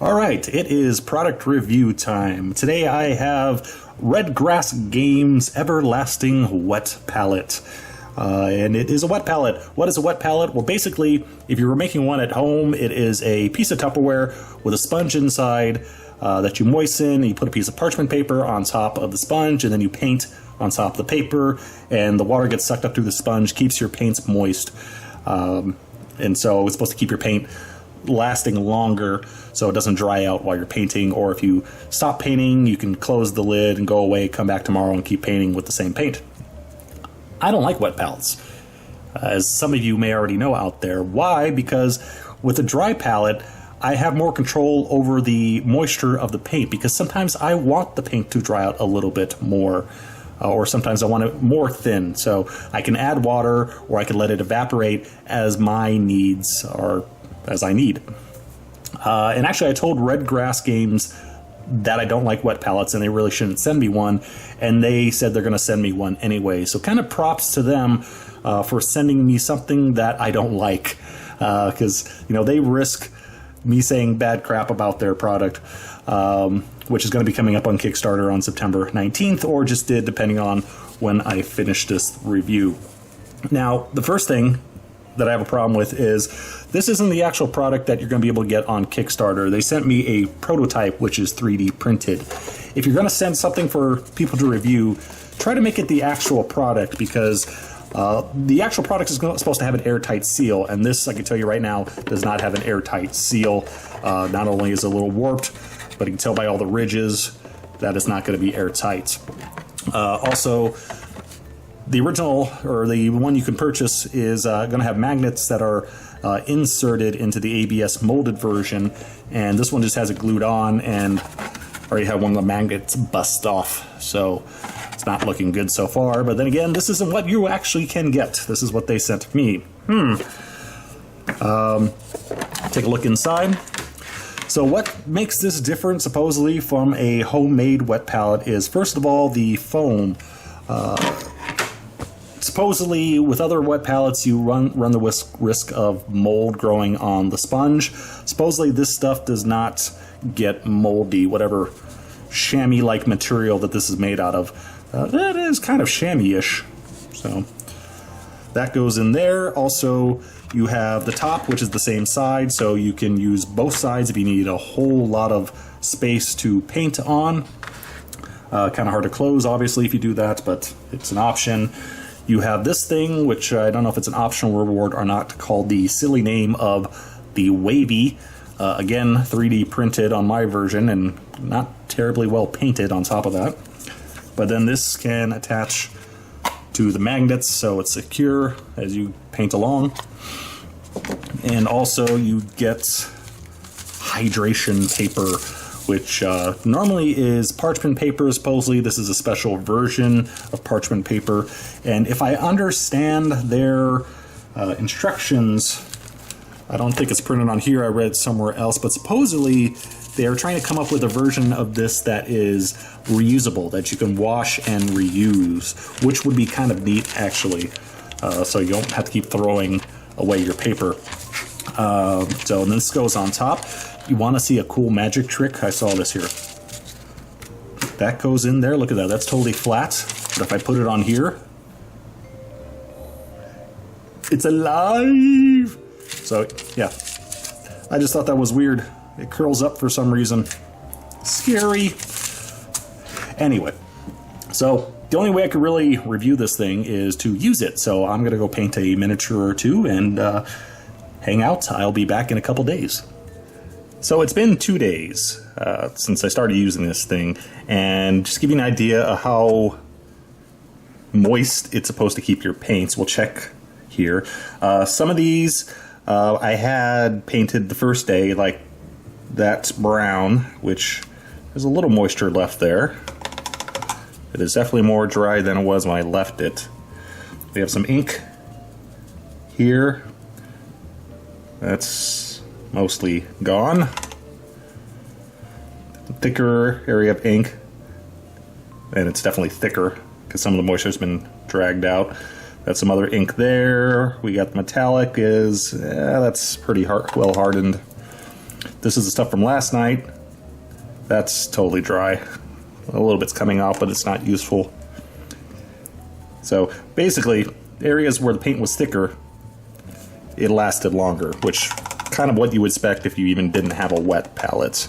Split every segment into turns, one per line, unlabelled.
All right, it is product review time. Today I have Red Grass Games Everlasting Wet Palette. And it is a wet palette. What is a wet palette? Well, basically, if you were making one at home, it is a piece of Tupperware with a sponge inside that you moisten. You put a piece of parchment paper on top of the sponge, and then you paint on top of the paper, and the water gets sucked up through the sponge, keeps your paints moist. And so it's supposed to keep your paint lasting longer so it doesn't dry out while you're painting, or if you stop painting, you can close the lid and go away, come back tomorrow and keep painting with the same paint. I don't like wet palettes, as some of you may already know out there. Why? Because with a dry palette, I have more control over the moisture of the paint, because sometimes I want the paint to dry out a little bit more, or sometimes I want it more thin. So I can add water, or I can let it evaporate as my needs are, as I need. And actually, I told Red Grass Games that I don't like wet palettes and they really shouldn't send me one, and they said they're going to send me one anyway. So kind of props to them for sending me something that I don't like, because they risk me saying bad crap about their product, which is going to be coming up on Kickstarter on September 19th, or just did, depending on when I finish this review. Now, the first thing that I have a problem with is this isn't the actual product that you're going to be able to get on Kickstarter. They sent me a prototype, which is 3D printed. If you're going to send something for people to review, try to make it the actual product, because the actual product is supposed to have an airtight seal, and this, I can tell you right now, does not have an airtight seal. Not only is it a little warped, but you can tell by all the ridges that it's not going to be airtight. Also, the original, or the one you can purchase, is going to have magnets that are inserted into the ABS molded version, and this one just has it glued on, and already had one of the magnets bust off, so it's not looking good so far. But then again, this isn't what you actually can get. This is what they sent me. Take a look inside. So what makes this different, supposedly, from a homemade wet palette is, first of all, the foam. Supposedly, with other wet palettes, you run the risk of mold growing on the sponge. Supposedly, this stuff does not get moldy, whatever chamois-like material that this is made out of. That is kind of chamois-ish. So that goes in there. Also, you have the top, which is the same side, so you can use both sides if you need a whole lot of space to paint on. Kind of hard to close, obviously, if you do that, but it's an option. You have this thing, which I don't know if it's an optional reward or not, called the silly name of the Wavy. Again, 3D printed on my version and not terribly well painted on top of that. But then this can attach to the magnets, so it's secure as you paint along. And also you get hydration paper, which normally is parchment paper. Supposedly this is a special version of parchment paper, and if I understand their instructions, I don't think it's printed on here, I read it somewhere else, but supposedly they're trying to come up with a version of this that is reusable, that you can wash and reuse, which would be kind of neat, actually, so you don't have to keep throwing away your paper. So this goes on top. You want to see a cool magic trick? I saw this here. That goes in there. Look at that. That's totally flat. But if I put it on here, it's alive. So, yeah. I just thought that was weird. It curls up for some reason. Scary. Anyway. So, the only way I could really review this thing is to use it. So, I'm going to go paint a miniature or two and hang out. I'll be back in a couple days. So it's been 2 days since I started using this thing, and just to give you an idea of how moist it's supposed to keep your paints, we'll check here. Some of these I had painted the first day, like that's brown, which there's a little moisture left there. It is definitely more dry than it was when I left it. We have some ink here. That's mostly gone. Thicker area of ink, and it's definitely thicker because some of the moisture's been dragged out. Got some other ink there. We got the metallic that's pretty well hardened. this is the stuff from last night. That's totally dry. A little bit's coming off, but it's not useful. So basically, areas where the paint was thicker, it lasted longer, which kind of what you would expect if you even didn't have a wet palette.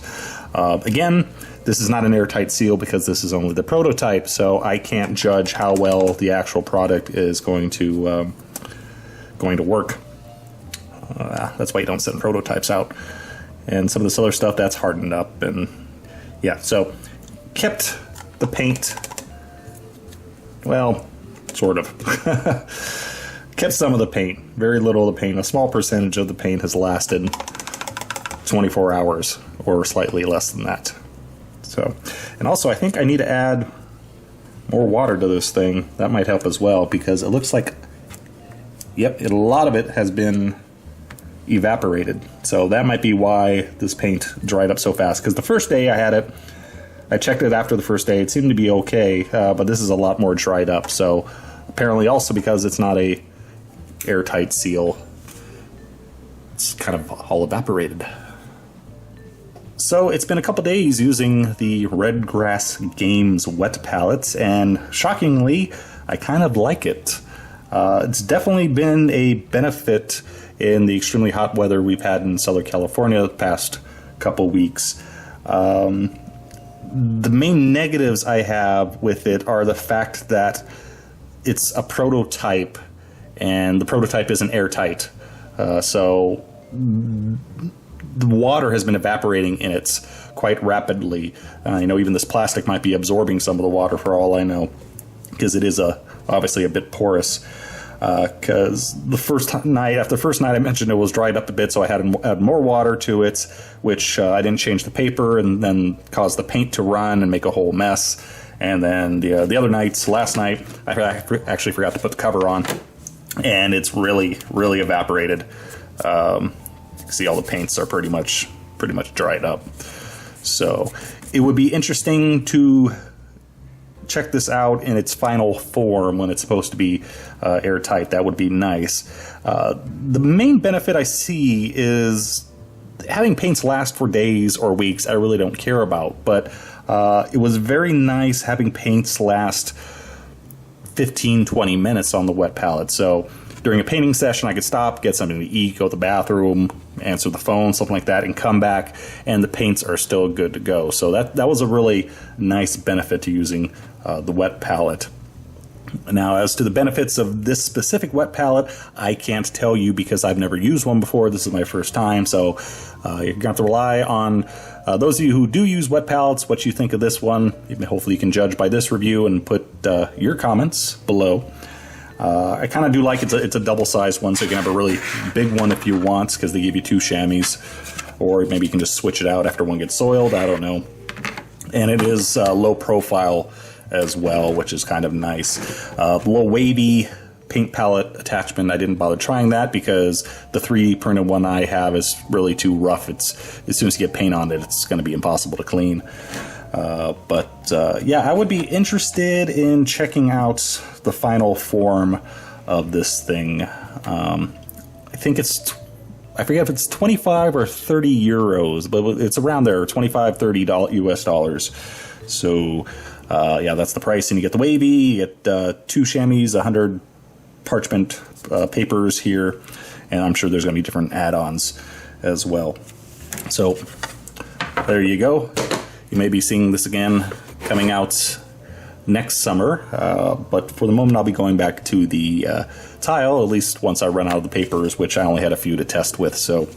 Again, this is not an airtight seal because this is only the prototype, so I can't judge how well the actual product is going to work. That's why you don't send prototypes out. And some of this other stuff, that's hardened up, and yeah, so kept the paint, well, sort of. Kept some of the paint, very little of the paint. A small percentage of the paint has lasted 24 hours or slightly less than that. So, and also I think I need to add more water to this thing. That might help as well, because it looks like, yep, a lot of it has been evaporated. So that might be why this paint dried up so fast, because the first day I had it, I checked it after the first day, it seemed to be okay, but this is a lot more dried up. So apparently also because it's not a airtight seal, it's kind of all evaporated. So it's been a couple days using the Red Grass Games wet palettes, and shockingly, I kind of like it. It's definitely been a benefit in the extremely hot weather we've had in Southern California the past couple weeks. The main negatives I have with it are the fact that it's a prototype, and the prototype isn't airtight. So the water has been evaporating in it quite rapidly. You know, even this plastic might be absorbing some of the water for all I know, because it is obviously a bit porous. Because after the first night I mentioned it was dried up a bit, so I had to add more water to it, which I didn't change the paper, and then caused the paint to run and make a whole mess. And then the other nights, last night, I actually forgot to put the cover on, and it's really, really evaporated. You can see all the paints are pretty much dried up. So it would be interesting to check this out in its final form when it's supposed to be airtight. That would be nice. The main benefit I see is having paints last for days or weeks. I really don't care about, but it was very nice having paints last 15-20 minutes on the wet palette. So during a painting session, I could stop, get something to eat, go to the bathroom, answer the phone, something like that, and come back, and the paints are still good to go. So that was a really nice benefit to using the wet palette. Now, as to the benefits of this specific wet palette, I can't tell you because I've never used one before. This is my first time, so you're going to have to rely on those of you who do use wet palettes, what you think of this one. Hopefully you can judge by this review and put your comments below. I kind of do like it's a double-sized one, so you can have a really big one if you want, because they give you 2 chamois, or maybe you can just switch it out after one gets soiled. I don't know. And it is low profile as well, which is kind of nice. The little wavy paint palette attachment, I didn't bother trying that because the 3D printed one I have is really too rough. It's as soon as you get paint on it, it's going to be impossible to clean. Yeah, I would be interested in checking out the final form of this thing. I think I forget if it's 25 or 30 euros, but it's around there, 25, 30 US dollars. So, yeah, that's the price. And you get the wavy, you get 2 chamois, 100 parchment papers here, and I'm sure there's going to be different add-ons as well. So, there you go. You may be seeing this again coming out next summer, but for the moment I'll be going back to the tile, at least once I run out of the papers, which I only had a few to test with. So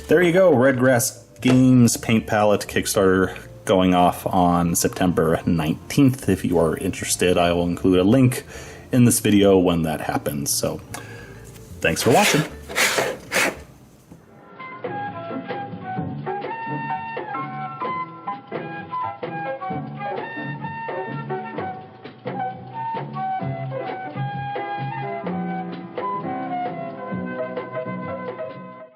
there you go, Red Grass Games paint palette Kickstarter going off on September 19th. If you are interested, I will include a link in this video when that happens. So thanks for watching.